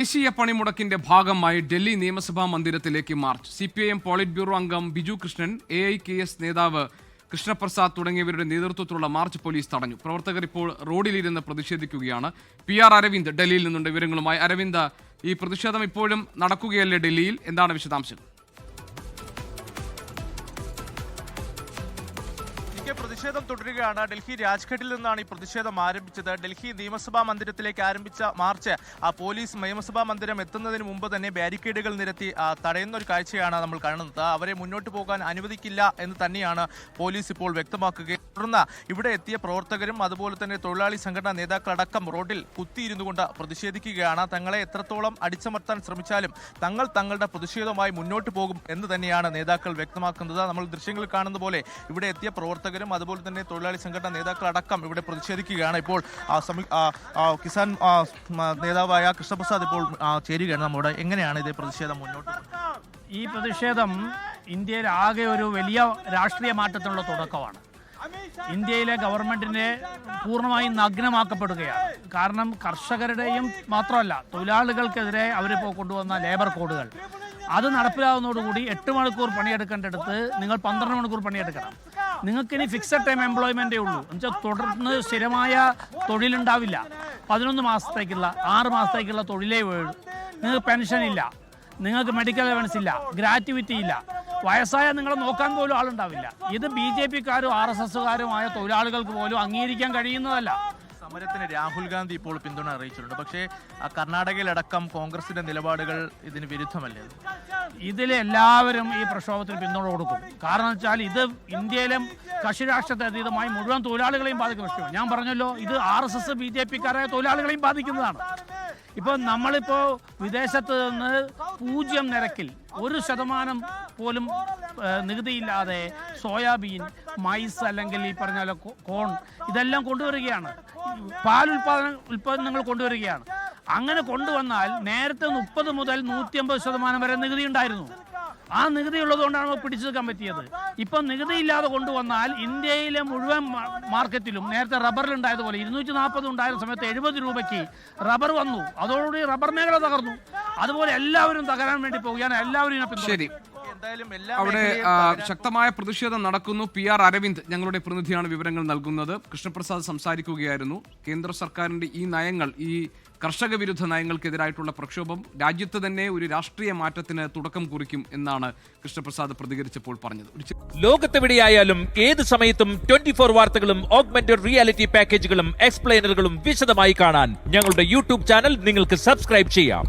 ദേശീയ പണിമുടക്കിന്റെ ഭാഗമായി ഡൽഹി നിയമസഭാ മന്ദിരത്തിലേക്ക് മാർച്ച്. CPIM പോളിറ്റ് ബ്യൂറോ അംഗം ബിജു കൃഷ്ണൻ, AIKS നേതാവ് കൃഷ്ണപ്രസാദ് തുടങ്ങിയവരുടെ നേതൃത്വത്തിലുള്ള മാർച്ച് പോലീസ് തടഞ്ഞു. പ്രവർത്തകർ ഇപ്പോൾ റോഡിലിരുന്ന് പ്രതിഷേധിക്കുകയാണ്. PR അരവിന്ദ് ഡൽഹിയിൽ നിന്നുണ്ട് വിവരങ്ങളുമായി. അരവിന്ദ്, ഈ പ്രതിഷേധം ഇപ്പോഴും നടക്കുകയല്ലേ ഡൽഹിയിൽ? എന്താണ് വിശദാംശം? പ്രതിഷേധം തുടരുകയാണ്. ഡൽഹി രാജ്ഘട്ടിൽ നിന്നാണ് ഈ പ്രതിഷേധം ആരംഭിച്ചത്. ഡൽഹി നിയമസഭാ മന്ദിരത്തിലേക്ക് ആരംഭിച്ച മാർച്ച് പോലീസ് നിയമസഭാ മന്ദിരം എത്തുന്നതിന് മുമ്പ് തന്നെ ബാരിക്കേഡുകൾ നിരത്തി തടയുന്ന ഒരു കാഴ്ചയാണ് നമ്മൾ കാണുന്നത്. അവരെ മുന്നോട്ട് പോകാൻ അനുവദിക്കില്ല എന്ന് തന്നെയാണ് പോലീസ് ഇപ്പോൾ വ്യക്തമാക്കുകയും തുടർന്ന് ഇവിടെ എത്തിയ പ്രവർത്തകരും അതുപോലെ തന്നെ തൊഴിലാളി സംഘടനാ നേതാക്കളടക്കം റോഡിൽ കുത്തിയിരുന്നു കൊണ്ട് പ്രതിഷേധിക്കുകയാണ്. തങ്ങളെ എത്രത്തോളം അടിച്ചമർത്താൻ ശ്രമിച്ചാലും തങ്ങൾ തങ്ങളുടെ പ്രതിഷേധവുമായി മുന്നോട്ട് പോകും എന്ന് തന്നെയാണ് നേതാക്കൾ വ്യക്തമാക്കുന്നത്. നമ്മൾ ദൃശ്യങ്ങളിൽ കാണുന്ന പോലെ ഇവിടെ എത്തിയ പ്രവർത്തകരും അതുപോലെ തന്നെ തൊഴിലാളി സംഘടനാ നേതാക്കളടക്കം ഇവിടെ പ്രതിഷേധിക്കുകയാണ്. ഇപ്പോൾ കിസാൻ നേതാവായ കൃഷ്ണപ്രസാദ് ഇപ്പോൾ ചേരുകയാണ് നമ്മോട്. എങ്ങനെയാണ് ഇത് പ്രതിഷേധം മുന്നോട്ട്? ഈ പ്രതിഷേധം ഇന്ത്യയിൽ ആകെ ഒരു വലിയ രാഷ്ട്രീയ മാറ്റത്തിനുള്ള തുടക്കമാണ്. ഇന്ത്യയിലെ ഗവൺമെന്റിനെ പൂർണ്ണമായും നഗ്നമാക്കപ്പെടുകയാണ്. കാരണം കർഷകരുടെയും മാത്രമല്ല, തൊഴിലാളികൾക്കെതിരെ അവരിപ്പോൾ കൊണ്ടുവന്ന ലേബർ കോഡുകൾ അത് നടപ്പിലാവുന്നതോടുകൂടി 8 മണിക്കൂർ പണിയെടുക്കേണ്ടടുത്ത് നിങ്ങൾ 12 മണിക്കൂർ പണിയെടുക്കണം. നിങ്ങൾക്കിനി ഫിക്സഡ് ടൈം എംപ്ലോയ്മെൻറ്റേ ഉള്ളൂ. എന്നുവെച്ചാൽ തുടർന്ന് സ്ഥിരമായ തൊഴിലുണ്ടാവില്ല. 11 മാസത്തേക്കുള്ള 6 മാസത്തേക്കുള്ള തൊഴിലേ വേളൂ. നിങ്ങൾക്ക് പെൻഷൻ ഇല്ല, നിങ്ങൾക്ക് മെഡിക്കൽ അലവൻസ് ഇല്ല, ഗ്രാറ്റുവിറ്റി ഇല്ല, വയസ്സായ നിങ്ങളെ നോക്കാൻ പോലും ആളുണ്ടാവില്ല. ഇത് BJPക്കാരും RSSകാരുമായ തൊഴിലാളികൾക്ക് പോലും അംഗീകരിക്കാൻ കഴിയുന്നതല്ല. സമരത്തിന് രാഹുൽ ഗാന്ധി ഇപ്പോൾ പിന്തുണ അറിയിച്ചിട്ടുണ്ട്. പക്ഷേ കർണാടകയിലടക്കം കോൺഗ്രസിന്റെ നിലപാടുകൾ ഇതിന് വിരുദ്ധമല്ലേ? ഇതിലെല്ലാവരും ഈ പ്രക്ഷോഭത്തിന് പിന്തുണ കൊടുക്കും. കാരണം വെച്ചാൽ ഇത് ഇന്ത്യയിലെ കക്ഷിരാഷ്ട്രത്തെ അതീതമായി മുഴുവൻ തൊഴിലാളികളെയും ബാധിക്കുന്ന വിഷയമാണ്. ഞാൻ പറഞ്ഞല്ലോ, ഇത് RSS BJPക്കാരായ തൊഴിലാളികളെയും ബാധിക്കുന്നതാണ്. ഇപ്പോൾ നമ്മളിപ്പോൾ വിദേശത്ത് നിന്ന് 0 നിരക്കിൽ 1% പോലും നികുതിയില്ലാതെ സോയാബീൻ, മൈസ് അല്ലെങ്കിൽ ഈ പറഞ്ഞ പോലെ കോൺ ഇതെല്ലാം കൊണ്ടുവരികയാണ്. പാൽ ഉൽപ്പന്നങ്ങൾ കൊണ്ടുവരികയാണ്. അങ്ങനെ കൊണ്ടുവന്നാൽ നേരത്തെ 30 മുതൽ 150% വരെ നികുതി ഉണ്ടായിരുന്നു. ആ നികുതി ഉള്ളതുകൊണ്ടാണ് പിടിച്ചു നിൽക്കാൻ പറ്റിയത്. ഇപ്പം നികുതി ഇല്ലാതെ കൊണ്ടുവന്നാൽ ഇന്ത്യയിലെ മുഴുവൻ മാർക്കറ്റിലും നേരത്തെ റബ്ബറിലുണ്ടായതുപോലെ 240 ഉണ്ടായിരുന്ന സമയത്ത് 70 രൂപയ്ക്ക് റബ്ബർ വന്നു. അതോടുകൂടി റബ്ബർ മേഖല തകർന്നു. അതുപോലെ എല്ലാവരും തകരാൻ വേണ്ടി പോവുകയാണ്. എല്ലാവരും ശരി, അവിടെ ശക്തമായ പ്രതിഷേധം നടക്കുന്നു. PR അരവിന്ദ് ഞങ്ങളുടെ പ്രതിനിധിയാണ് വിവരങ്ങൾ നൽകുന്നത്. കൃഷ്ണപ്രസാദ് സംസാരിക്കുകയായിരുന്നു. കേന്ദ്ര സർക്കാരിന്റെ ഈ നയങ്ങൾ, ഈ കർഷക വിരുദ്ധ നയങ്ങൾക്കെതിരായിട്ടുള്ള പ്രക്ഷോഭം രാജ്യത്ത് തന്നെ ഒരു രാഷ്ട്രീയ മാറ്റത്തിന് തുടക്കം കുറിക്കും എന്നാണ് കൃഷ്ണപ്രസാദ് പ്രതികരിച്ചപ്പോൾ പറഞ്ഞത്. ലോകത്തെവിടെയായാലും ഏത് സമയത്തും 24 വാർത്തകളും ഓഗ്മെന്റഡ് റിയാലിറ്റി പാക്കേജുകളും എക്സ്പ്ലെയിനറുകളും വിശദമായി കാണാൻ ഞങ്ങളുടെ YouTube ചാനൽ നിങ്ങൾക്ക് സബ്സ്ക്രൈബ് ചെയ്യാം.